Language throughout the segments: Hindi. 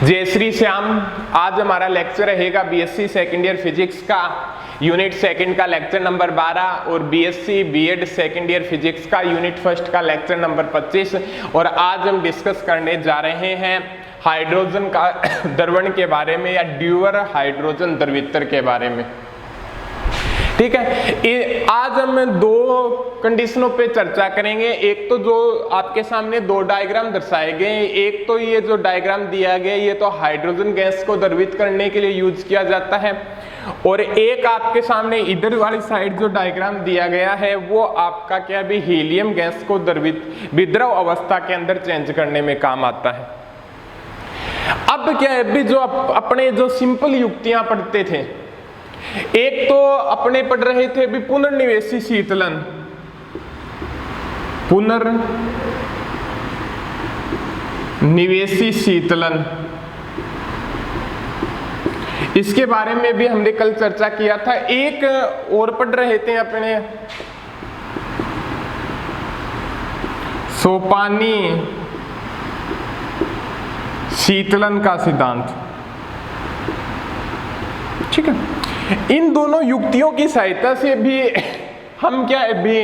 जय श्री श्याम। आज हमारा लेक्चर रहेगा बीएससी सेकेंड ईयर फिजिक्स का यूनिट सेकंड का लेक्चर नंबर 12 और BSc BEd second year physics का यूनिट फर्स्ट का लेक्चर नंबर 25। और आज हम डिस्कस करने जा रहे हैं हाइड्रोजन का द्रवण के बारे में या ड्यूअर हाइड्रोजन द्रवित्र के बारे में। ठीक है, आज हम दो कंडीशनों पे चर्चा करेंगे। एक तो जो आपके सामने दो डायग्राम दर्शाए गए, एक तो ये जो डायग्राम दिया गया ये तो हाइड्रोजन गैस को द्रवित करने के लिए यूज किया जाता है, और एक आपके सामने इधर वाली साइड जो डायग्राम दिया गया है वो आपका क्या भी हीलियम गैस को द्रवित विद्रव अवस्था के अंदर चेंज करने में काम आता है। अब क्या है भी जो अपने जो सिंपल युक्तियां पढ़ते थे, एक तो अपने पढ़ रहे थे भी पुनर्निवेशी शीतलन, पुनर्निवेशी शीतलन, इसके बारे में भी हमने कल चर्चा किया था। एक और पढ़ रहे थे अपने सोपानी शीतलन का सिद्धांत। ठीक है, इन दोनों युक्तियों की सहायता से भी हम क्या है भी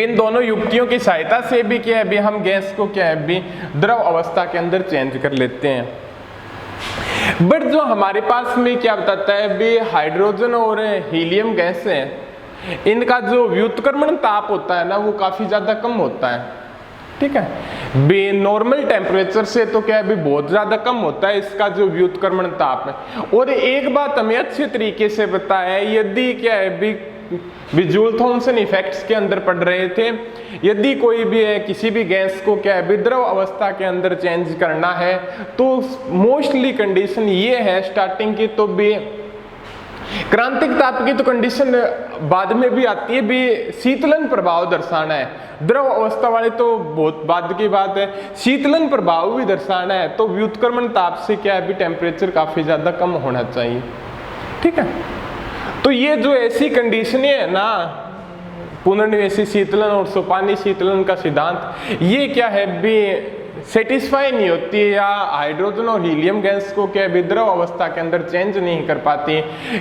इन दोनों युक्तियों की सहायता से भी क्या है भी हम गैस को क्या है भी द्रव अवस्था के अंदर चेंज कर लेते हैं। बट जो हमारे पास में क्या बताता है भी हाइड्रोजन और हीलियम गैस है, इनका जो व्युत्क्रमण ताप होता है ना वो काफी ज्यादा कम होता है। ठीक है, बे नॉर्मल टेम्परेचर से तो क्या है भी बहुत ज्यादा कम होता है इसका जो व्युत्क्रमण ताप है। और एक बात हमें अच्छे तरीके से बताया, यदि क्या है भी जूल थॉमसन इफेक्ट्स के अंदर पढ़ रहे थे, यदि कोई भी है किसी भी गैस को क्या है विद्रव अवस्था के अंदर चेंज करना है तो मोस्टली कंडीशन ये है स्टार्टिंग की, तो भी क्रांतिक ताप की तो कंडीशन बाद में भी आती है, भी शीतलन प्रभाव दर्शाना है। द्रव अवस्था वाले तो बहुत बाद की बात है, शीतलन प्रभाव भी दर्शाना है तो व्युत्क्रमण ताप से क्या है भी टेम्परेचर काफी ज्यादा कम होना चाहिए। ठीक है, तो ये जो ऐसी कंडीशन है ना पुनर्निवेशी शीतलन और सोपानी शीतलन का सिद्धांत, ये क्या है भी सेटिस्फाई नहीं होती है या हाइड्रोजन और हीलियम गैस को क्या विद्रव अवस्था के अंदर चेंज नहीं कर पाती,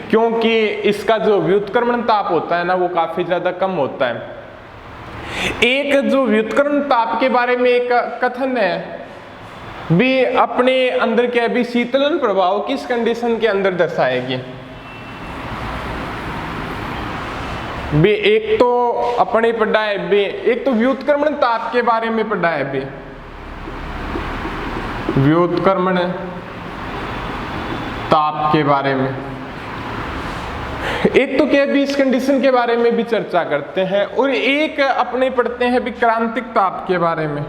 क्योंकि इसका जो व्युत्क्रमण ताप होता है ना वो काफी ज्यादा कम होता है। एक जो व्युत्क्रमण ताप के बारे में एक कथन है भी अपने अंदर क्या भी शीतलन प्रभाव किस कंडीशन के अंदर दर्शाएगी भी, एक तो अपने पढ़ा है भी, एक तो व्युत्क्रमण ताप के बारे में पढ़ा है भी, व्युत्क्रमण ताप के बारे में, एक तो क्या भी इस कंडीशन के बारे में भी चर्चा करते हैं, और एक अपने पढ़ते हैं भी क्रांतिक ताप के बारे में।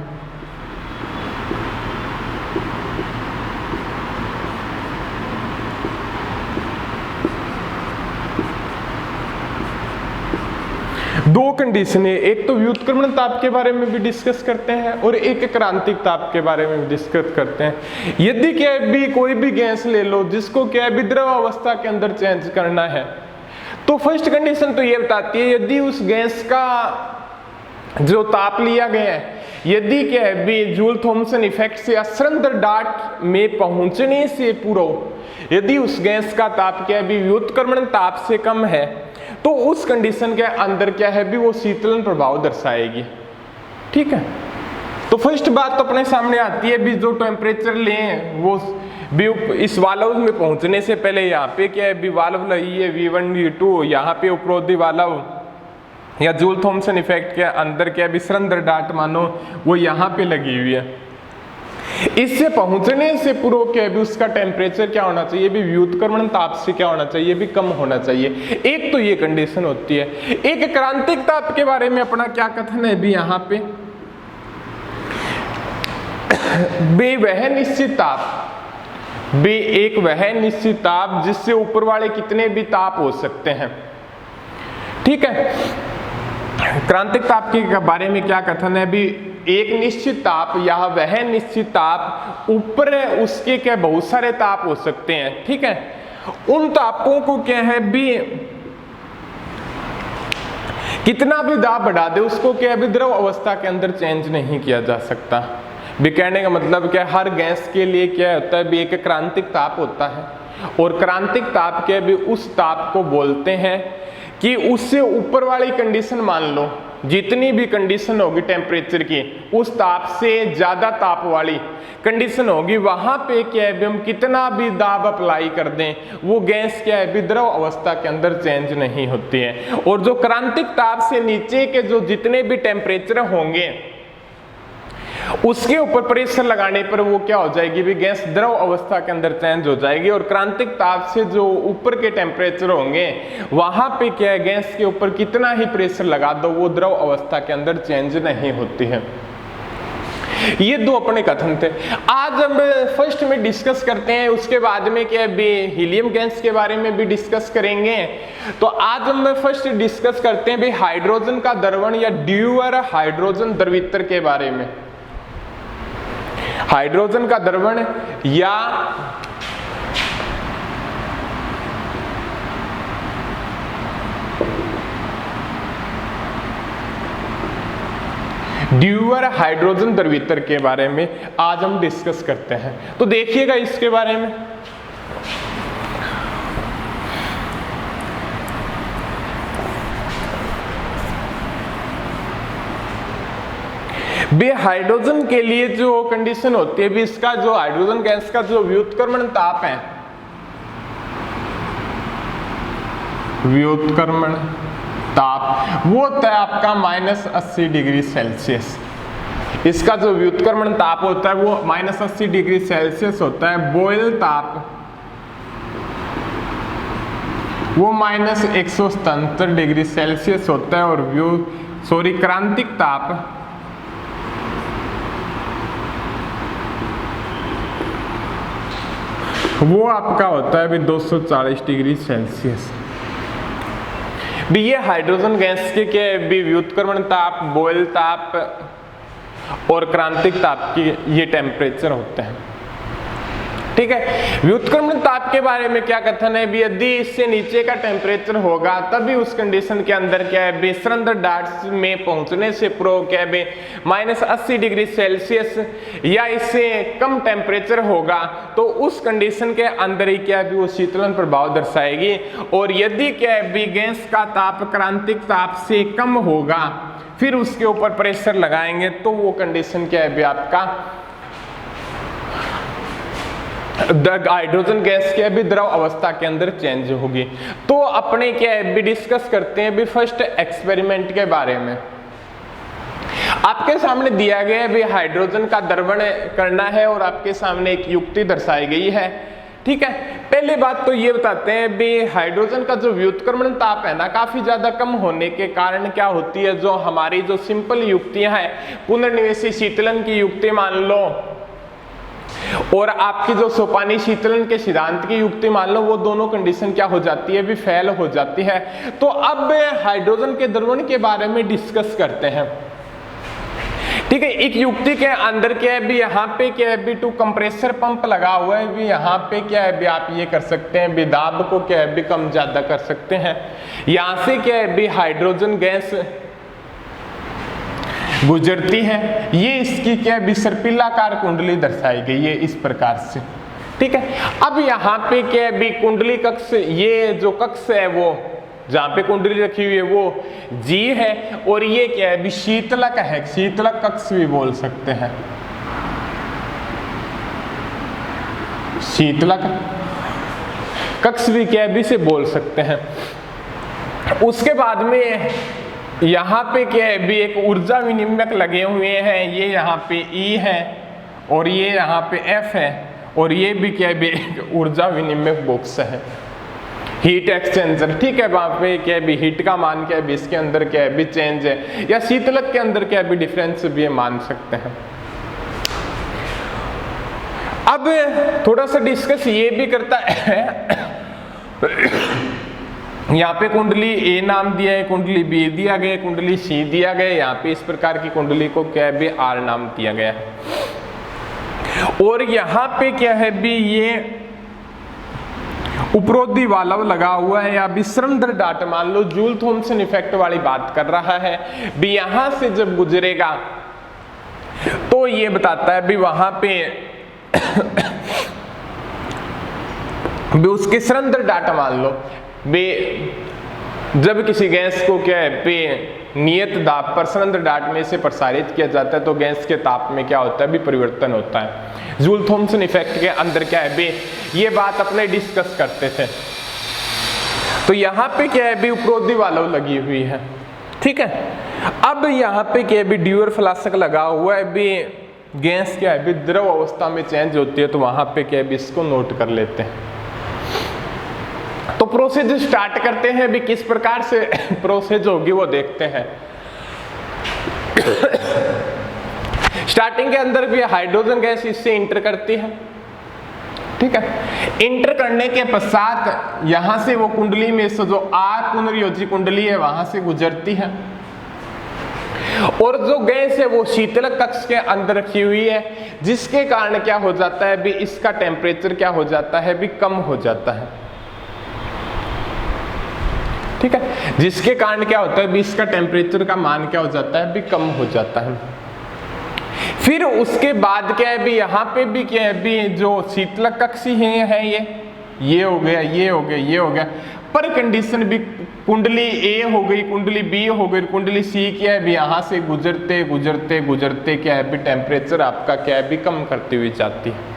दो कंडीशन है, एक तो व्युत्क्रमण ताप के बारे में भी डिस्कस करते हैं और एक क्रांतिक ताप के बारे में भी डिस्कस करते हैं। यदि क्या भी कोई भी गैस ले लो जिसको क्या विद्रव अवस्था के अंदर चेंज करना है, तो फर्स्ट कंडीशन तो ये बताती है यदि उस गैस का जो ताप लिया गया है, यदि क्या है भी जूल थॉमसन इफेक्ट से असरंध्र डाट में पहुंचने से पूर्व यदि उस गैस का ताप क्या है भी व्युत्क्रमण ताप से कम है, तो उस कंडीशन के अंदर क्या है भी वो शीतलन प्रभाव दर्शाएगी। ठीक है, तो फर्स्ट बात तो अपने सामने आती है भी जो टेम्परेचर लें वो भी इस वाल्व में पहुंचने से पहले यहाँ पे क्या है भी वाल्व लगी है V1 V2, यहाँ पे उपरोधी वाल्व या जूल थॉमसन इफेक्ट के अंदर क्या भी असरंध्र डाट मानो वो यहाँ पे लगी हुई है। इससे पहुंचने से पूर्व क्या भी उसका टेम्परेचर क्या होना चाहिए भी व्युत्क्रमण ताप से क्या होना चाहिए भी कम होना चाहिए। एक तो ये कंडीशन होती है। एक क्रांतिक ताप के बारे में अपना क्या कथन है भी यहाँ पे बे वह निश्चित ताप, बे एक वह निश्चित ताप जिससे ऊपर वाले कितने भी ताप हो सकते हैं। ठीक है, क्रांतिक ताप के बारे में क्या कथन है भी एक निश्चित ताप या वह निश्चित ताप, ऊपर उसके क्या बहुत सारे ताप हो सकते हैं। ठीक है, उन तापों को क्या है भी कितना भी दाब बढ़ा दे उसको क्या विद्रव अवस्था के अंदर चेंज नहीं किया जा सकता। भी कहने का मतलब क्या, हर गैस के लिए क्या होता है भी एक क्रांतिक ताप होता है, और क्रांतिक ताप के भी उस ताप को बोलते हैं कि उससे ऊपर वाली कंडीशन, मान लो जितनी भी कंडीशन होगी टेम्परेचर की, उस ताप से ज्यादा ताप वाली कंडीशन होगी, वहां पे क्या है भी हम कितना भी दाब अप्लाई कर दें, वो गैस क्या है भी द्रव अवस्था के अंदर चेंज नहीं होती है। और जो क्रांतिक ताप से नीचे के जो जितने भी टेम्परेचर होंगे, उसके ऊपर प्रेशर लगाने पर वो क्या हो जाएगी भी, गैस द्रव अवस्था के अंदर चेंज हो जाएगी। और क्रांतिक ताप से जो ऊपर के टेम्परेचर होंगे, वहां पे क्या है, गैस के ऊपर कितना ही प्रेशर लगा दो, वो द्रव अवस्था के अंदर चेंज नहीं होती है। ये दो अपने कथन थे। आज हम फर्स्ट में डिस्कस करते हैं, उसके बाद में क्या है, हीलियम गैस के बारे में भी डिस्कस करेंगे। तो आज हम फर्स्ट डिस्कस करते हैं हाइड्रोजन का द्रवण या ड्यूअर हाइड्रोजन द्रवित्र के बारे में। हाइड्रोजन का द्रवण या ड्यूअर हाइड्रोजन द्रवित्र के बारे में आज हम डिस्कस करते हैं। तो देखिएगा इसके बारे में। बे हाइड्रोजन के लिए जो कंडीशन होती है भी, इसका जो हाइड्रोजन गैस का जो व्युत्क्रमण ताप है, व्युत्क्रमण ताप, वो होता है आपका -80 डिग्री सेल्सियस। इसका जो व्युत्क्रमण ताप होता है वो -80 डिग्री सेल्सियस होता है। बॉयल ताप वो -177 डिग्री सेल्सियस होता है। और क्रांतिक ताप वो आपका होता है भी 240 डिग्री सेल्सियस। भी ये हाइड्रोजन गैस के क्या है भी, व्युत्क्रमण ताप, बॉयल ताप और क्रांतिक ताप की ये टेम्परेचर होते हैं। ठीक है। व्युत्क्रमण ताप के बारे में क्या कथन है भी, यदि इससे नीचे का टेम्परेचर होगा तभी उस कंडीशन के अंदर क्या है भी, सरेंडर डार्ट्स में पहुंचने से पूर्व क्या है भी -80 डिग्री सेल्सियस या इससे कम टेम्परेचर होगा तो उस कंडीशन के अंदर ही क्या है भी वो शीतलन प्रभाव दर्शाएगी। और यदि क्या है भी गैस का ताप क्रांतिक ताप से कम होगा, फिर उसके ऊपर प्रेशर लगाएंगे तो वो कंडीशन क्या है भी आपका हाइड्रोजन गैस के भी द्रव अवस्था के अंदर चेंज होगी। तो अपने क्या है भी डिस्कस करते हैं भी फर्स्ट एक्सपेरिमेंट के बारे में। आपके सामने दिया गया है भी हाइड्रोजन का द्रवण करना है और आपके सामने एक युक्ति दर्शाई गई है। ठीक है। पहली बात तो ये बताते हैं भी हाइड्रोजन का जो व्युत्क्रमण ताप है ना, काफी ज्यादा कम होने के कारण क्या होती है, जो हमारी जो सिंपल युक्तियां हैं, पुनर्निवेशी शीतलन की युक्ति मान लो और आपकी जो सोपानी शीतलन के सिद्धांत की युक्ति मान लो, वो दोनों कंडीशन क्या हो जाती है भी, फेल हो जाती है। तो अब हाइड्रोजन के द्रवण के बारे में डिस्कस करते हैं। ठीक है। एक युक्ति के अंदर क्या है भी, यहाँ पे क्या है भी 2 कंप्रेसर पंप लगा हुआ है भी, यहाँ पे क्या है भी आप ये कर सकते हैं भी, दाब को क्या है भी कम ज्यादा कर सकते हैं। यहाँ से क्या है भी हाइड्रोजन गैस गुजरती है। ये इसकी क्या है सर्पिलाकार कुंडली दर्शाई गई है इस प्रकार से। ठीक है। अब यहाँ पे क्या है भी कुंडली कक्ष, ये जो कक्ष है वो जहाँ पे कुंडली रखी हुई है वो जी है, और ये क्या है भी शीतलक है, शीतलक कक्ष भी बोल सकते हैं, शीतलक कक्ष भी क्या है भी से बोल सकते हैं। उसके बाद में यहाँ पे क्या है भी एक ऊर्जा विनिमयक लगे हुए हैं, ये यहाँ पे E है और ये यहाँ पे F है, और ये भी क्या है भी एक ऊर्जा विनिमयक बॉक्स है, हीट एक्सचेंजर। ठीक है। वहाँ पे क्या है भी हीट का मान क्या है भी इसके अंदर क्या है भी चेंज है, या शीतलक के अंदर क्या है भी डिफरेंस भी मान सकते हैं। अब थोड़ा सा डिस्कस ये भी करता है, यहाँ पे कुंडली ए नाम दिया है, कुंडली बी दिया गया, कुंडली सी दिया गया, यहाँ पे इस प्रकार की कुंडली को क्या है भी आर नाम दिया गया है। और यहाँ पे क्या है भी ये उपरोधी वाल्व लगा हुआ है, या विश्रमधर डाट मान लो, जूल थॉम्सन इफेक्ट वाली बात कर रहा है भी। यहां से जब गुजरेगा तो वो ये बताता है भी वहां पे भी उसके सरेंडर डाटा मान लो भी जब किसी गैस को क्या है भी नियत दाब पर सरेंडर डाट में से प्रसारित किया जाता है तो गैस के ताप में क्या होता है भी परिवर्तन होता है। जूल थॉमसन इफेक्ट के अंदर क्या है भी ये बात अपने डिस्कस करते थे। तो यहाँ पे क्या है भी उपरोधी वाल्व लगी हुई है, ठीक है। अब यहाँ पे क्या है भी ड्यूअर फ्लास्क लगा हुआ है भी गैस क्या है भी द्रव अवस्था में चेंज होती है, तो वहां पे क्या है भी इसको नोट कर लेते हैं। तो प्रोसेस स्टार्ट करते हैं भी किस प्रकार से प्रोसेस होगी वो देखते हैं। स्टार्टिंग के अंदर भी हाइड्रोजन गैस इससे इंटर करती है, ठीक है। इंटर करने के पश्चात यहां से वो कुंडली में से जो आर पुनर्योजी कुंडली है वहां से गुजरती है, और जो गैस है वो शीतलक कक्ष के अंदर रखी हुई है, जिसके कारण क्या हो जाता है भी इसका टेम्परेचर क्या हो जाता है भी कम हो जाता है, ठीक है। जिसके कारण क्या होता है भी इसका टेम्परेचर का मान क्या हो जाता है भी कम हो जाता है। फिर उसके बाद क्या है भी यहाँ पे भी क्या है भी जो शीतलक कक्ष है ये हो गया, ये हो गया, ये हो गया, पर कंडीशन भी कुंडली ए हो गई, कुंडली बी हो गई, कुंडली सी क्या है भी यहाँ से गुजरते गुजरते गुजरते क्या है भी टेम्परेचर आपका क्या है भी कम करती हुई जाती है,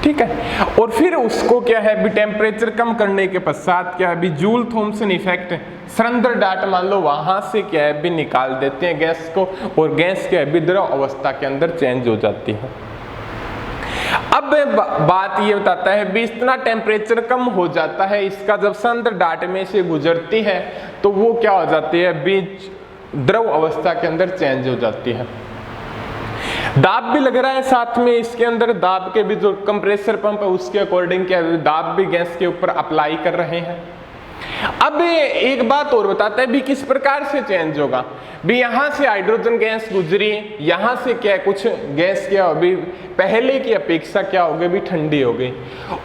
ठीक है। और फिर उसको क्या है भी टेम्परेचर कम करने के पश्चात क्या है भी जूल थॉमसन इफेक्ट सरेंडर डाट मान लो वहां से क्या है भी निकाल देते हैं गैस को, और गैस क्या है भी द्रव अवस्था के अंदर चेंज हो जाती है। अब बात ये बताता है भी इतना टेम्परेचर कम हो जाता है इसका जब सरेंडर डाट में से गुजरती है तो वो क्या हो जाती है भी द्रव अवस्था के अंदर चेंज हो जाती है। दाब भी लग रहा है साथ में, इसके अंदर दाब के भी जो कंप्रेसर पंप है उसके अकॉर्डिंग क्या दाब भी गैस के ऊपर अप्लाई कर रहे हैं। अब एक बात और बताता है भी किस प्रकार से चेंज होगा भी यहाँ से हाइड्रोजन गैस गुजरी, यहाँ से क्या कुछ गैस क्या अभी पहले की अपेक्षा क्या हो गई भी ठंडी हो गई,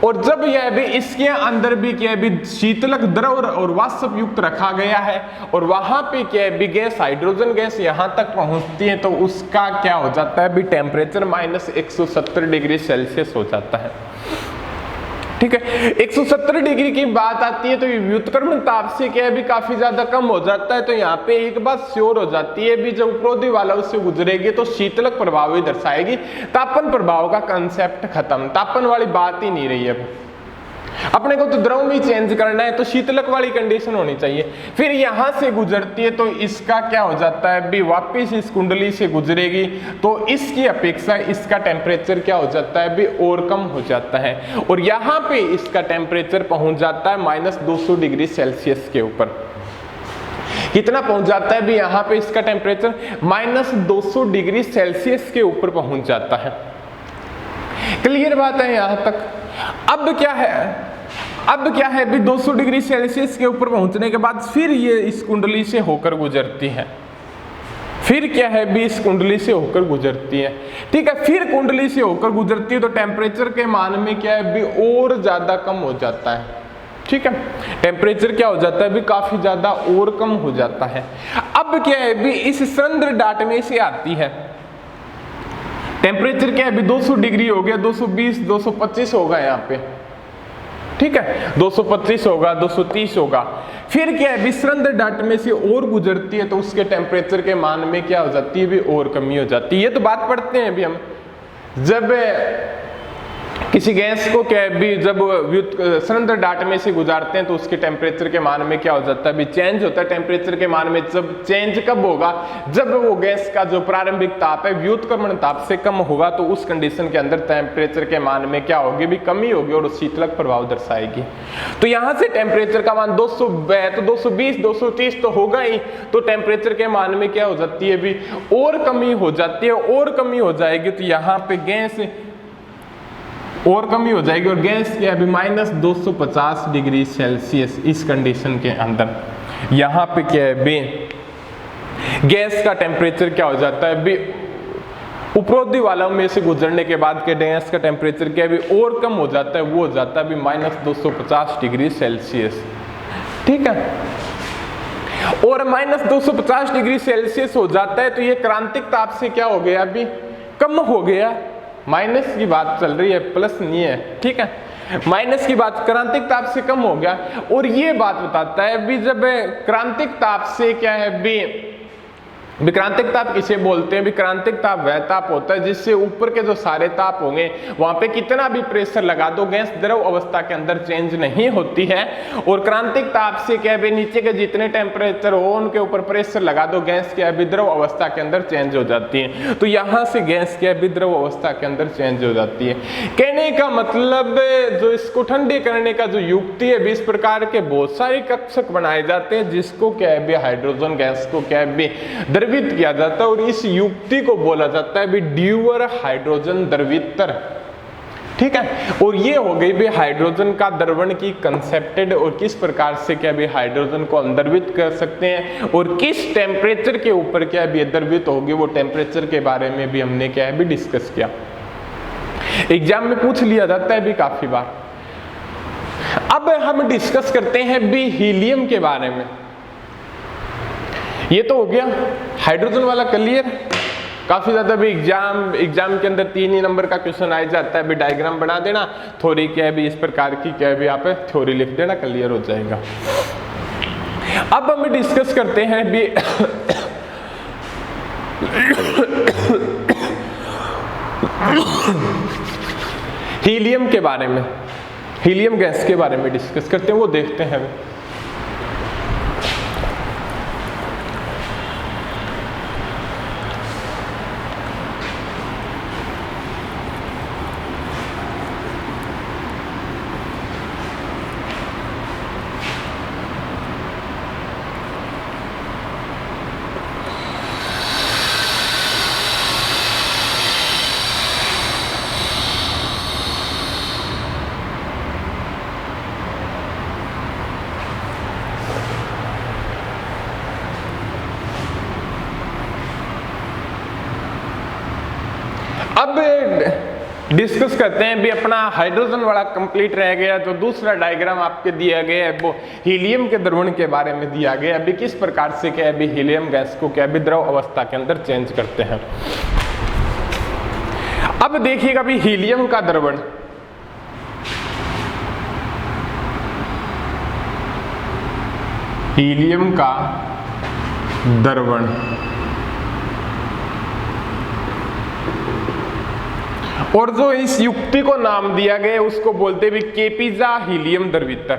और जब यह भी इसके अंदर भी क्या भी शीतलक द्रव और वाष्प युक्त रखा गया है और वहां पे क्या है भी गैस हाइड्रोजन गैस यहाँ तक पहुंचती है तो उसका क्या हो जाता है भी टेम्परेचर -170 डिग्री सेल्सियस हो जाता है, ठीक है। 170 डिग्री की बात आती है तो व्युत्क्रमण ताप से क्या है भी काफी ज्यादा कम हो जाता है। तो यहाँ पे एक बात श्योर हो जाती है भी जब उपरोधी वाल्व से गुजरेगी तो शीतलक प्रभाव ही दर्शाएगी, तापन प्रभाव का कंसेप्ट खत्म, तापन वाली बात ही नहीं रही है। अपने को तो द्रव में चेंज करना है तो शीतलक वाली कंडीशन होनी चाहिए। फिर यहां से गुजरती है तो इसका क्या हो जाता है भी वापिस इस कुंडली से गुजरेगी तो इसकी अपेक्षा इसका टेम्परेचर क्या हो जाता है भी और कम हो जाता है, और यहाँ पे इसका टेम्परेचर पहुंच जाता है -200 डिग्री सेल्सियस के ऊपर। कितना पहुंच जाता है भी यहाँ पे इसका टेम्परेचर -200 डिग्री सेल्सियस के ऊपर पहुंच जाता है। क्लियर बात है यहाँ तक। अब क्या है भी 200 डिग्री सेल्सियस के ऊपर पहुंचने के बाद फिर ये इस कुंडली से होकर गुजरती है, फिर क्या है भी इस कुंडली से होकर गुजरती है, ठीक है। फिर कुंडली से होकर गुजरती है तो टेम्परेचर के मान में क्या है भी और ज्यादा कम हो जाता है, ठीक है। टेम्परेचर क्या हो जाता है भी काफी ज्यादा और कम हो जाता है। अब क्या है भी इस सरेंडर डाट में से आती है, टेम्परेचर क्या है अभी 200 डिग्री हो गया, 220 225 होगा यहाँ पे, ठीक है, 225 होगा, 230 होगा। फिर क्या है सरेंडर डाट में से और गुजरती है तो उसके टेम्परेचर के मान में क्या हो जाती है भी और कमी हो जाती है। ये तो बात पढ़ते हैं अभी हम, जब किसी गैस को क्या है भी जब सरेंडर डाट में से गुजारते हैं तो उसके टेम्परेचर के मान में क्या हो जाता है भी चेंज होता है। टेम्परेचर के मान में जब चेंज कब होगा, जब वो गैस का जो प्रारंभिक ताप है व्युत्क्रमण ताप से कम होगा तो उस कंडीशन के अंदर टेम्परेचर के मान में क्या होगी भी कमी होगी और शीतलक प्रभाव दर्शाएगी। तो यहाँ से टेम्परेचर का मान 200 तो 220 230 तो होगा ही, तो टेम्परेचर के मान में क्या हो जाती है भी और कमी हो जाती है, और कमी हो जाएगी तो यहाँ पे गैस और कमी हो जाएगी और गैस क्या है -250 डिग्री सेल्सियस इस कंडीशन के अंदर यहाँ पे क्या है भी गैस का टेम्परेचर क्या हो जाता है भी उपरोधी वाल्व में से गुजरने के बाद के गैस का टेम्परेचर क्या है भी और कम हो जाता है, वो हो जाता है भी -250 डिग्री सेल्सियस, ठीक है। और -250 डिग्री सेल्सियस हो जाता है तो ये क्रांतिक ताप से क्या हो गया अभी कम हो गया, माइनस की बात चल रही है, प्लस नहीं है, ठीक है, माइनस की बात, क्रांतिक ताप से कम हो गया। और ये बात बताता है भी जब क्रांतिक ताप से क्या है भी, विक्रांतिक ताप किसे बोलते हैं? विक्रांतिक ताप वह ताप होता है जिससे ऊपर के जो सारे ताप होंगे वहां पे कितना भी प्रेशर लगा दो गैस द्रव अवस्था के अंदर चेंज नहीं होती है। और क्रांतिक ताप से क्या है, नीचे के जितने टेम्परेचर हो उनके ऊपर प्रेशर लगा दो, गैस क्या है द्रव अवस्था के अंदर चेंज हो जाती है। तो यहाँ से गैस क्या है द्रव अवस्था के अंदर चेंज हो जाती है। कहने का मतलब जो इसको ठंडे करने का जो युक्ति है, इस प्रकार के बहुत सारे कक्षक बनाए जाते हैं जिसको क्या है हाइड्रोजन गैस को क्या है द्रवित किया जाता है, और इस युक्ति को बोला जाता है भी ड्यूअर हाइड्रोजन द्रवितर, ठीक है। और ये हो गई भी हाइड्रोजन का द्रवण की कंसेप्टेड, और किस प्रकार से क्या भी हाइड्रोजन को द्रवित कर सकते हैं और किस टेम्परेचर के ऊपर क्या भी द्रवित होगी, वो टेम्परेचर के बारे में भी हमने क्या है भी डिस्कस किया। एग्जाम में पूछ लिया जाता है भी काफी बार। अब हम डिस्कस करते हैं भी हीलियम के बारे में। ये तो हो गया हाइड्रोजन वाला क्लियर। काफी ज्यादा भी एग्जाम के अंदर 3 ही नंबर का क्वेश्चन आ जाता है, भी डायग्राम बना देना, थ्योरी क्या है भी इस प्रकार की क्या है भी आप थ्योरी लिख देना, क्लियर हो जाएगा। अब हम डिस्कस करते हैं भी हीलियम के बारे में, हीलियम गैस के बारे में डिस्कस करते हैं, वो देखते हैं। अब डिस्कस करते हैं भी अपना हाइड्रोजन वाला कंप्लीट रह गया, तो दूसरा डायग्राम आपके दिया गया है वो हीलियम के द्रवण के बारे में दिया गया है, अभी किस प्रकार से क्या है भी हीलियम गैस को क्या है द्रव अवस्था के अंदर चेंज करते हैं। अब देखिएगा भी हीलियम का द्रवण, हीलियम का द्रवण और जो इस युक्ति को नाम दिया गया उसको बोलते भी केपिजा हीलियम द्रवितर।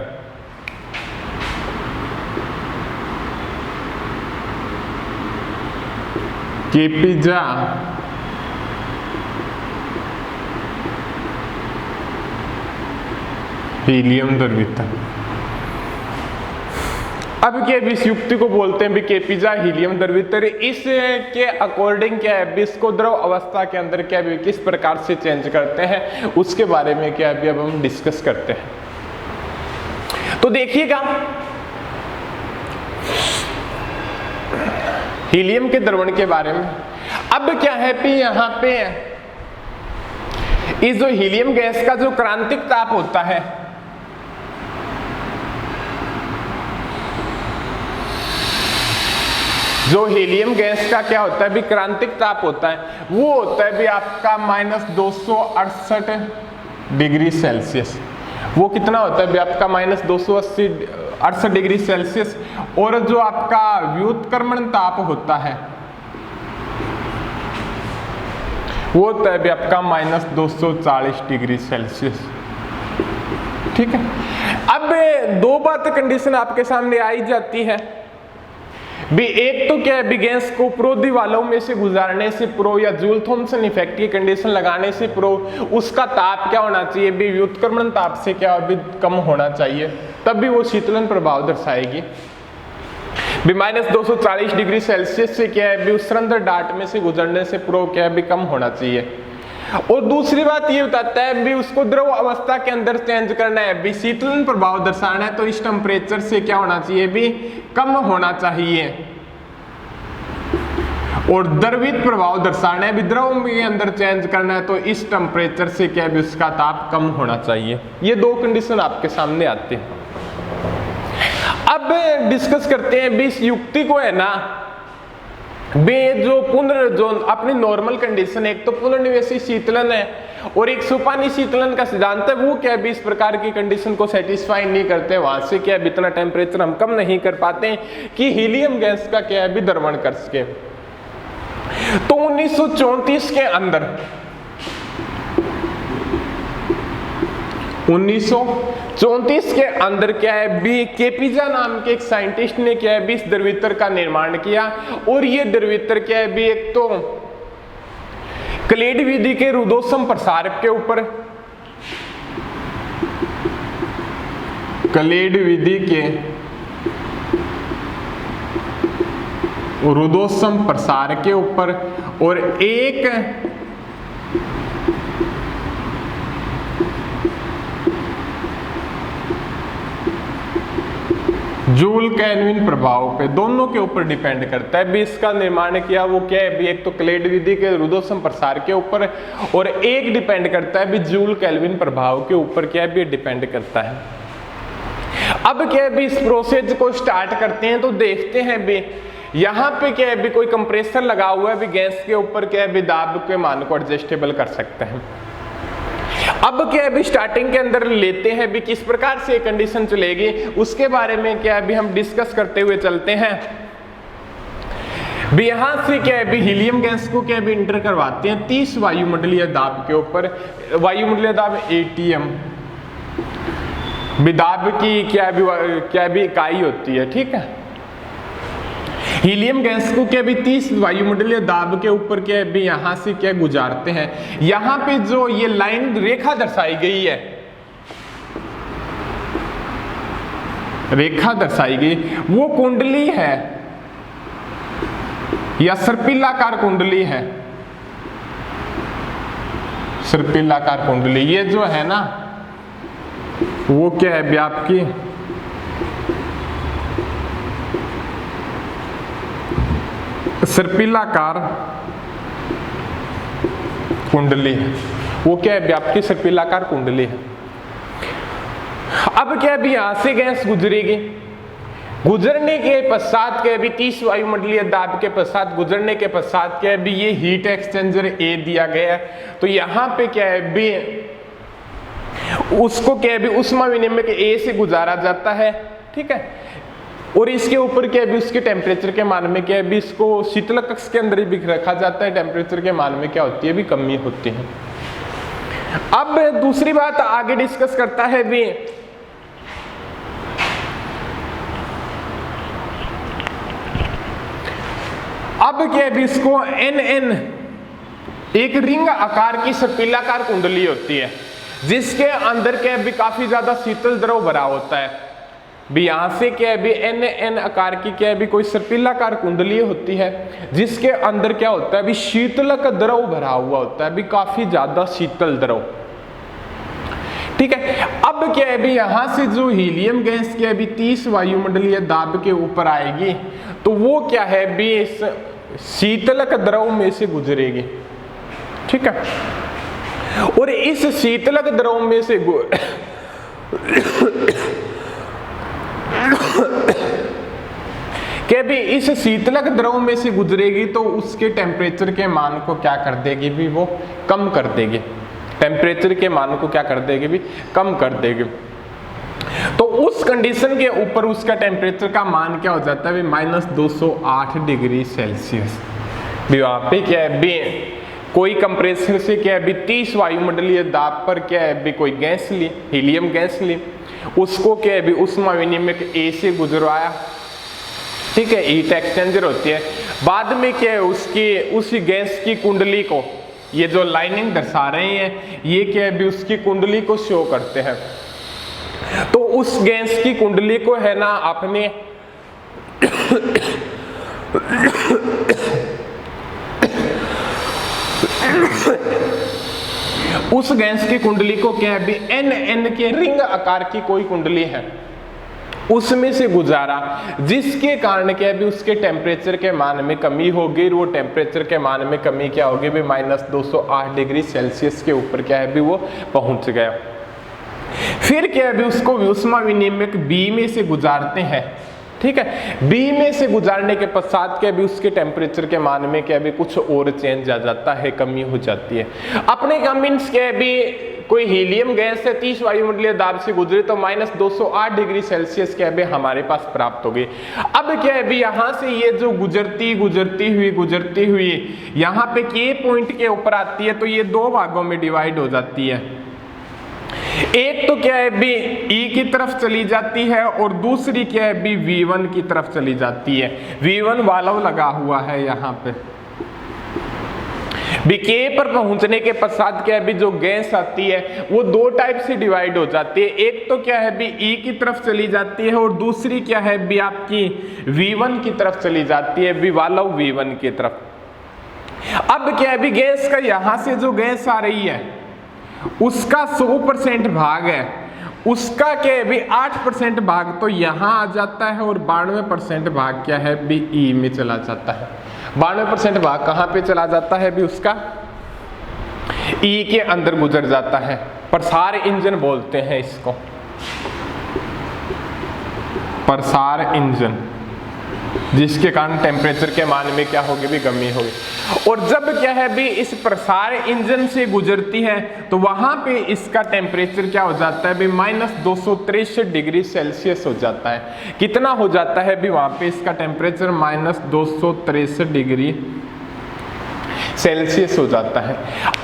केपिजा हीलियम द्रवितर। अब क्या इस युक्ति को बोलते हैं भी केपिजा हीलियम द्रवितर। इसके अकॉर्डिंग क्या है इसको द्रव अवस्था के अंदर क्या है किस प्रकार से चेंज करते हैं उसके बारे में क्या है अब हम डिस्कस करते हैं। तो देखिएगा हीलियम के द्रवण के बारे में। अब क्या है कि यहां पे इस जो हीलियम गैस का जो क्रांतिक ताप होता है, जो हीलियम गैस का क्या होता है भी क्रांतिक ताप होता है, वो होता है भी आपका -268 डिग्री सेल्सियस। वो कितना होता है भी आपका -268 डिग्री सेल्सियस। और जो आपका व्युत्क्रमण ताप होता है वो होता है भी आपका -240 डिग्री सेल्सियस। ठीक है। अब दो बात कंडीशन आपके सामने आई जाती है भी, एक तो क्या है भी गैस को प्रो दीवालों में से गुजारने से प्रो या जूल थॉमसन इफेक्ट की कंडीशन लगाने से प्रो उसका ताप क्या होना चाहिए भी व्युत्क्रमण ताप से क्या भी कम होना चाहिए, तब भी वो शीतलन प्रभाव दर्शाएगी। भी -240 डिग्री सेल्सियस से क्या है भी उस रंध्र डाट में से गुजरने से प्रो क्या है भी कम होना चाहिए। और दूसरी बात ये बताता है भी उसको द्रव अवस्था के अंदर चेंज करना है, भी शीतलन प्रभाव दर्शाना है, तो इस टेम्परेचर से क्या होना चाहिए भी कम होना चाहिए। और द्रवित प्रभाव दर्शाना है भी द्रव के अंदर चेंज करना है, तो इस टेम्परेचर से क्या भी उसका ताप कम होना चाहिए। ये दो कंडीशन आपके सामने आते हैं। अब डिस्कस करते हैं भी इस युक्ति को है ना जो अपनी नॉर्मल कंडीशन है, एक तो पुनर्निवेशी शीतलन है और एक सुपानी शीतलन का सिद्धांत है, वो क्या है इस प्रकार की कंडीशन को सेटिस्फाई नहीं करते, वहां से क्या है इतना टेम्परेचर हम कम नहीं कर पाते कि हीलियम गैस का क्या है द्रवण कर सके। तो 1934 के अंदर 1934 के अंदर क्या है बी केपिजा नाम के एक साइंटिस्ट ने क्या है इस द्रवित्र का निर्माण किया। और ये द्रवित्र क्या है भी एक तो क्लेड विधि के रुदोसम प्रसारक के ऊपर, क्लेड विधि के रुदोसम प्रसार के ऊपर और एक जूल केल्विन प्रभाव पे, दोनों के ऊपर डिपेंड करता है भी इसका निर्माण किया। वो क्या है भी एक तो क्लेड विधि के रुदोसम प्रसार के ऊपर और एक डिपेंड करता है भी जूल केल्विन प्रभाव के ऊपर क्या है भी डिपेंड करता है। अब क्या है भी इस प्रोसेस को स्टार्ट करते हैं तो देखते हैं भी यहाँ पे क्या है भी कोई कंप्रेसर लगा हुआ है भी गैस के ऊपर क्या है भी दाब के मान को एडजस्टेबल कर सकते हैं। अब क्या है भी स्टार्टिंग के अंदर लेते हैं भी किस प्रकार से कंडीशन चलेगी उसके बारे में क्या है भी हम डिस्कस करते हुए चलते हैं। भी यहां से क्या है भी हीलियम गैस को क्या है भी इंटर करवाते हैं 30 वायुमंडलीय दाब के ऊपर। वायुमंडलीय दाब ATM दाब की क्या है भी इकाई होती है, ठीक है। हीलियम गैस को क्या भी 30 वायुमंडलीय दाब के ऊपर क्या है भी यहां से क्या गुजारते हैं। यहां पे जो ये लाइन रेखा दर्शाई गई है, रेखा दर्शाई गई वो कुंडली है या सर्पिलाकार कुंडली है। सर्पिलाकार कुंडली ये जो है ना वो क्या है भी आपकी सर्पिलाकार कुंडली है, वो क्या है आपकी सर्पिलाकार कुंडली है। अब क्या भी यहां से गैस गुजरेगी, गुजरने के पश्चात क्या भी 30 वायुमंडलीय दाब के पश्चात गुजरने के पश्चात क्या है भी ये हीट एक्सचेंजर A दिया गया है। तो यहां पे क्या है भी उसको क्या है भी उष्मा विनिमय के A से गुजारा जाता है, ठीक है। और इसके ऊपर क्या है उसके टेम्परेचर के मान में क्या है इसको शीतल कक्ष के अंदर भी रखा जाता है। टेम्परेचर के मान में क्या होती है भी कमी होती है। अब दूसरी बात आगे डिस्कस करता है भी अब क्या है इसको NN एक रिंग आकार की सर्पिलाकार कुंडली होती है जिसके अंदर क्या है भी काफी ज्यादा शीतल द्रव भरा होता है। भी यहां से क्या है भी NN आकार की क्या है भी कोई सर्पिलाकार कुंडली होती है जिसके अंदर क्या होता है भी शीतलक द्रव भरा हुआ होता है भी काफी ज्यादा शीतल द्रव, ठीक है। अब क्या है भी यहां से जो हीलियम गैस क्या है भी 30 वायुमंडलीय दाब के ऊपर आएगी तो वो क्या है भी इस शीतलक द्रव में से गुजरेगी, ठीक है। और इस शीतलक द्रव में से क्या भी इस शीतलक द्रव में से गुजरेगी तो उसके टेम्परेचर के मान को क्या कर देगी भी वो कम कर देगी। टेम्परेचर के मान को क्या कर देगी भी कम कर देगी। तो उस कंडीशन के ऊपर उसका टेम्परेचर का मान क्या हो जाता है -208 डिग्री सेल्सियस। भी वहां पे क्या है भी कोई कंप्रेसर से क्या है भी 30 वायुमंडलीय दाब पर क्या है भी कोई गैस ली, हीलियम गैस ली, उसको क्या है भी उष्मा विनिमय के A से गुजरवाया, ठीक है। हीट एक्सचेंजर होती है। बाद में क्या है उसकी उसी गैस की कुंडली को, ये जो लाइनिंग दर्शा रहे हैं ये क्या है भी उसकी कुंडली को शो करते हैं। तो उस गैस की कुंडली को है ना आपने उस गैस की कुंडली को क्या है भी NN के रिंग आकार की कोई कुंडली है उसमें से गुजारा, जिसके कारण क्या है भी उसके टेम्परेचर के मान में कमी होगी। वो टेम्परेचर के मान में कमी क्या होगी भी -208 डिग्री सेल्सियस के ऊपर क्या है भी वो पहुंच गया। फिर क्या है भी उसको उष्मा विनिमयक B में से गुजारते हैं, ठीक है। बी में से गुजारने के पश्चात क्या भी उसके टेम्परेचर के मान में क्या भी कुछ और चेंज आ जाता है, कमी हो जाती है। अपने का मीन्स क्या भी कोई हीलियम गैस है 30 वायुमंडलीय दाब से गुजरे तो -208 डिग्री सेल्सियस क्या है हमारे पास प्राप्त होगी। अब क्या है यहाँ से ये जो गुजरती हुई यहाँ पे के पॉइंट के ऊपर आती है तो ये दो भागों में डिवाइड हो जाती है। एक तो क्या है बी ई की तरफ चली जाती है और दूसरी क्या है बी V1 की तरफ चली जाती है। V1 वाल्व लगा हुआ है यहाँ पे। के पर पहुंचने के पश्चात क्या है भी जो गैस आती है वो दो टाइप से डिवाइड हो जाती है। एक तो क्या है भी ई की तरफ चली जाती है और दूसरी क्या है भी आपकी V1 की तरफ चली जाती है, भी वाल्व V1 की तरफ। अब क्या है भी गैस का यहां से जो गैस आ रही है उसका 100% भाग है, उसका क्या है भी 8% भाग तो यहां आ जाता है और 92% भाग क्या है भी ई में चला जाता है। 92% भाग कहां पे चला जाता है भी उसका ई के अंदर गुजर जाता है। प्रसार इंजन बोलते हैं इसको, प्रसार इंजन, जिसके कारण टेम्परेचर के मान में क्या होगी भी कमी होगी। और जब क्या है भी इस प्रसार इंजन से गुजरती है तो वहां पे इसका टेम्परेचर क्या हो जाता है भी -263 डिग्री सेल्सियस हो जाता है। कितना हो जाता है भी वहां पे इसका टेम्परेचर -263 डिग्री सेल्सियस हो जाता है।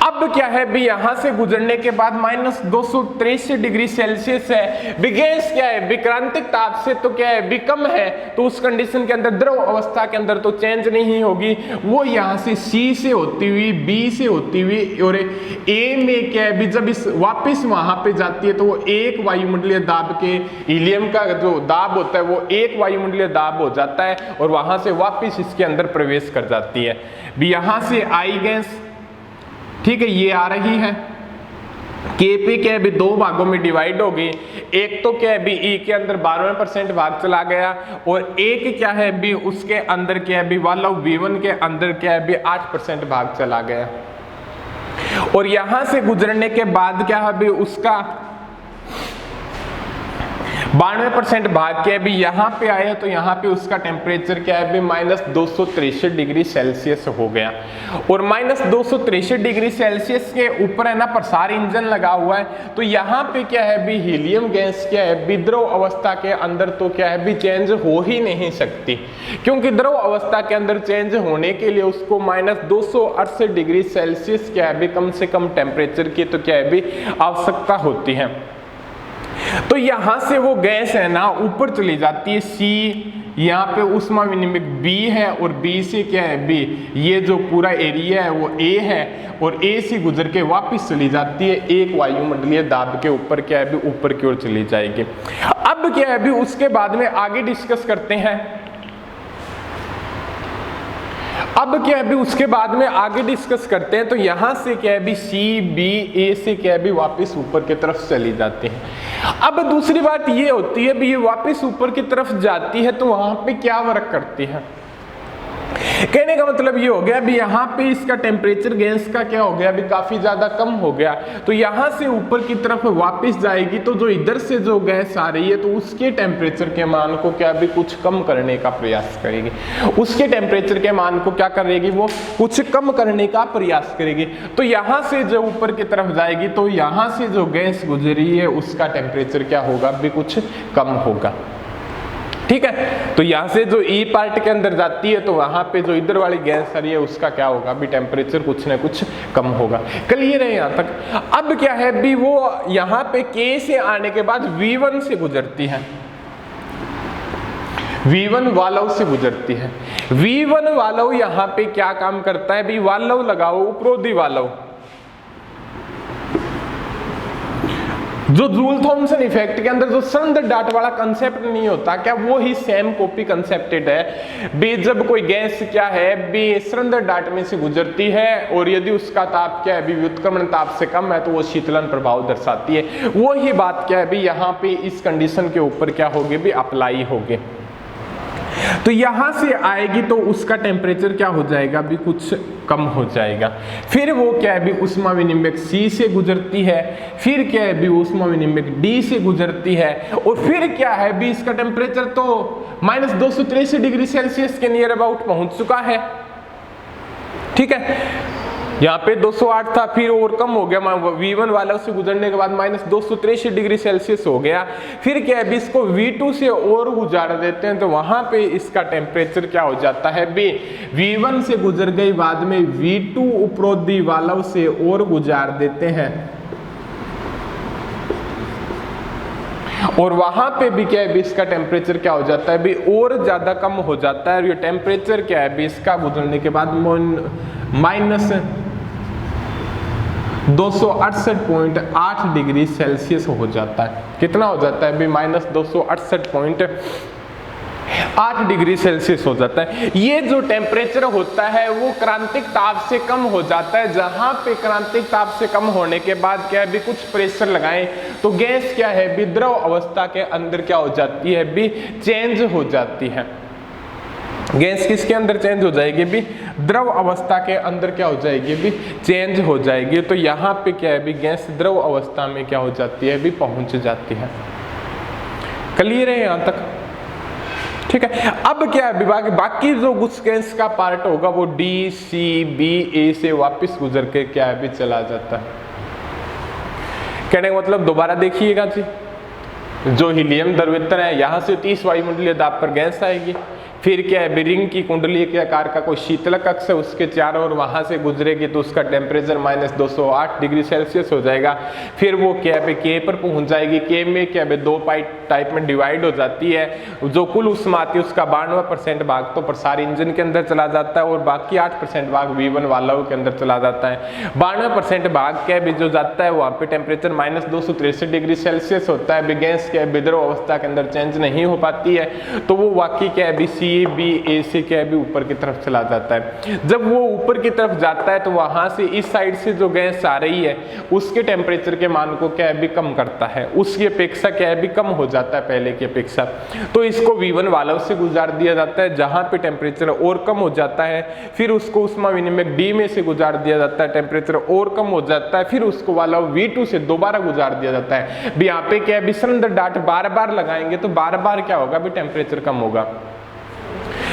अब क्या है भी यहां से गुजरने के बाद -263 डिग्री सेल्सियस है, गैस क्या है विक्रांतिक ताप से तो क्या है भी कम है, तो उस कंडीशन के अंदर द्रव अवस्था के अंदर तो चेंज नहीं होगी। वो यहां से सी से होती हुई बी से होती हुई और ए में क्या है भी जब इस वापस वहां पे जाती है तो वो एक वायुमंडलीय दाब के हीलियम का जो दाब होता है वो एक वायुमंडलीय दाब हो जाता है और वहां से वापस इसके अंदर प्रवेश कर जाती है। भी यहां से आई गैस, ठीक है, ये आ रही है के पे क्या है भी दो भागों में डिवाइड हो गई। एक तो क्या है भी ई के अंदर 92% भाग चला गया और एक क्या है भी उसके अंदर क्या है भी वाल्व V1 के अंदर क्या है भी 8% भाग चला गया। और यहां से गुजरने के बाद क्या है भी उसका 92% भाग के भी यहाँ पे आया तो यहाँ पे उसका टेम्परेचर क्या है भी -263 डिग्री सेल्सियस हो गया। और -263 डिग्री सेल्सियस के ऊपर है ना प्रसार इंजन लगा हुआ है, तो यहाँ पे क्या है भी हीलियम गैस क्या है भी द्रव अवस्था के अंदर तो क्या है भी चेंज हो ही नहीं सकती, क्योंकि द्रव अवस्था के अंदर चेंज होने के लिए उसको -268 डिग्री सेल्सियस क्या है भी कम से कम टेम्परेचर की तो क्या है भी आवश्यकता होती है। तो यहां से वो गैस है ना ऊपर चली जाती है सी, यहाँ पे उष्मा विनिमयक बी है और बी से क्या है बी, ये जो पूरा एरिया है वो ए है और ए से गुजर के वापस चली जाती है एक वायुमंडलीय दाब के ऊपर क्या है भी ऊपर की ओर चली जाएगी। अब क्या है भी उसके बाद में आगे डिस्कस करते हैं। अब क्या है भी उसके बाद में आगे डिस्कस करते हैं तो यहां से क्या है भी सी बी ए से क्या है भी वापस ऊपर की तरफ चली जाती है। अब दूसरी बात ये होती है भी ये वापस ऊपर की तरफ जाती है तो वहां पे क्या वर्क करती है। कहने का मतलब ये हो गया भी यहाँ पे इसका टेम्परेचर गैस का क्या हो गया भी काफी ज्यादा कम हो गया, तो यहाँ से ऊपर की तरफ वापस जाएगी तो जो इधर से जो गैस आ रही है तो उसके टेम्परेचर के मान को क्या भी कुछ कम करने का प्रयास करेगी, उसके टेम्परेचर के मान को क्या करेगी वो कुछ कम करने का प्रयास करेगी। तो यहाँ से जो ऊपर की तरफ जाएगी तो यहाँ से जो गैस गुजरी है उसका टेम्परेचर क्या होगा भी कुछ कम होगा। ठीक है, तो यहां से जो ई पार्ट के अंदर जाती है तो वहां पे जो इधर वाली गैस आ रही है उसका क्या होगा भी टेम्परेचर कुछ ना कुछ कम होगा। क्लियर है यहां तक। अब क्या है भी वो यहां पे के से आने के बाद V1 से गुजरती है, V1 वाल्व से गुजरती है। V1 वाल्व यहां पे क्या काम करता है भी, वाल्व लगाओ उपरोधी वाल्व, जो जूल थॉमसन इफेक्ट के अंदर जो सरेंडर डार्ट वाला कंसेप्ट नहीं होता क्या, वो ही सेम कॉपी कंसेप्टेड है बी। जब कोई गैस क्या है बी सरेंडर डार्ट में से गुजरती है और यदि उसका ताप क्या है भी व्युत्क्रमण ताप से कम है तो वो शीतलन प्रभाव दर्शाती है। वो ही बात क्या है भी यहाँ पे इस कंडीशन के ऊपर क्या होगी भी अप्लाई होगी। तो यहां से आएगी तो उसका टेम्परेचर क्या हो जाएगा भी, कुछ कम हो जाएगा। फिर वो क्या है भी ऊष्मा विनिमयक C से गुजरती है, फिर क्या है भी ऊष्मा विनिमयक D से गुजरती है, और फिर क्या है भी इसका टेम्परेचर तो -283 डिग्री सेल्सियस के नियर अबाउट पहुंच चुका है। ठीक है, यहाँ पे 208 था, फिर और कम हो गया, V1 वाला से गुजरने के बाद -283 डिग्री सेल्सियस हो गया। फिर क्या है, इसको V2 से और गुजार देते हैं तो वहां पे इसका टेम्परेचर क्या हो जाता है भी, V1 से गुजर गई, बाद में V2 उपरोधी वालों से और गुजार देते हैं, और वहां पे भी क्या है भी इसका टेम्परेचर क्या हो जाता है भी, और ज्यादा कम हो जाता है। और ये टेम्परेचर क्या है भी इसका गुजरने के बाद -268.8 डिग्री सेल्सियस हो जाता है। कितना हो जाता है भी, -268.8 डिग्री सेल्सियस हो जाता है। ये जो टेम्परेचर होता है वो क्रांतिक ताप से कम हो जाता है। जहां पे क्रांतिक ताप से कम होने के बाद क्या है भी, कुछ प्रेशर लगाएं तो गैस क्या है भी द्रव अवस्था के अंदर क्या हो जाती है भी, चेंज हो जाती है। गैस किसके अंदर चेंज हो जाएगी भी, द्रव अवस्था के अंदर क्या हो जाएगी भी, चेंज हो जाएगी। तो यहाँ पे क्या है भी, गैस द्रव अवस्था में क्या हो जाती है भी, पहुंच जाती है। क्लियर है यहाँ तक? ठीक है, अब क्या है, बाकी जो कुछ गैस का पार्ट होगा वो D, C, B, A से वापस गुजर के क्या है भी चला जाता है। कहने का मतलब दोबारा देखिएगा जी, जो हीलियम द्रव्यतर है यहाँ से 30 वायुमंडलीय दाब पर गैस आएगी, फिर क्या है, रिंग की कुंडली के आकार का कोई शीतलक अक्ष है उसके चारों ओर वहां से गुजरेगी तो उसका टेम्परेचर -208 डिग्री सेल्सियस हो जाएगा। फिर वो क्या है के पर पहुंच जाएगी, के में क्या है 2 टाइप में डिवाइड हो जाती है। जो कुल ऊष्मा आती है उसका 92% भाग तो प्रसार इंजन के अंदर चला जाता है और बाकी 8% भाग V1 वालों के अंदर चला जाता है। 92% भाग क्या है जो जाता है वहाँ पे टेम्परेचर -263 डिग्री सेल्सियस होता है। गैस क्या है द्रव अवस्था के अंदर चेंज नहीं हो पाती है, तो वो वाकई क्या है C, B, A से क्या है ऊपर की तरफ चला जाता है। जब वो ऊपर की तरफ जाता है तो वहां से इस साइड से जो गैस आ रही है उसके टेम्परेचर के मान को क्या है कम करता है, उसकी अपेक्षा क्या है कम हो जाता है पहले की अपेक्षा। तो इसको V1 वालों से गुजार दिया जाता है जहां पे टेम्परेचर और कम हो जाता है। फिर उसको ऊष्मा विनिमयक D में से गुजार दिया जाता है, टेम्परेचर और कम हो जाता है। फिर उसको वाला V2 से दोबारा गुजार दिया जाता है। यहाँ पे क्या है सिलेंडर डाट बार बार लगाएंगे तो बार बार क्या होगा भी, टेम्परेचर कम होगा।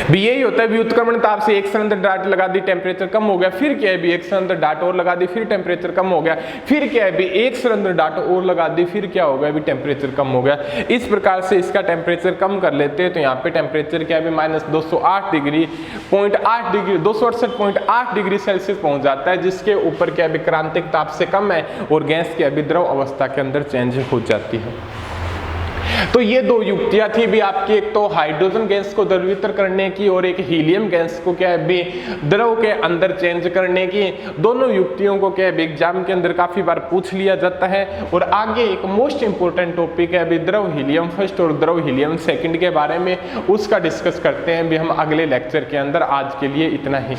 भी यही होता है, व्युत्क्रमण ताप से एक सिलेंडर डाट लगा दी, टेम्परेचर कम हो गया। फिर क्या है भी एक सिलेंडर डाट और लगा दी, फिर टेम्परेचर कम हो गया। फिर क्या है भी एक सिलेंडर डाट और लगा दी, फिर क्या हो गया भी, टेम्परेचर कम हो गया। इस प्रकार से इसका टेम्परेचर कम कर लेते हैं तो यहाँ पे टेम्परेचर क्या है -268.8 डिग्री सेल्सियस पहुंच जाता है, जिसके ऊपर क्या है क्रांतिक ताप से कम है और गैस क्या है द्रव अवस्था के अंदर चेंज हो जाती है। तो ये दो युक्तियां थी भी आपकी, एक तो हाइड्रोजन गैस को द्रवीभूत करने की और एक हीलियम गैस को क्या है भी द्रव के अंदर चेंज करने की। दोनों युक्तियों को क्या है एग्जाम के अंदर काफी बार पूछ लिया जाता है। और आगे एक मोस्ट इंपोर्टेंट टॉपिक है अभी द्रव हीलियम फर्स्ट और द्रव हीलियम सेकंड के बारे में, उसका डिस्कस करते हैं भी हम अगले लेक्चर के अंदर। आज के लिए इतना ही।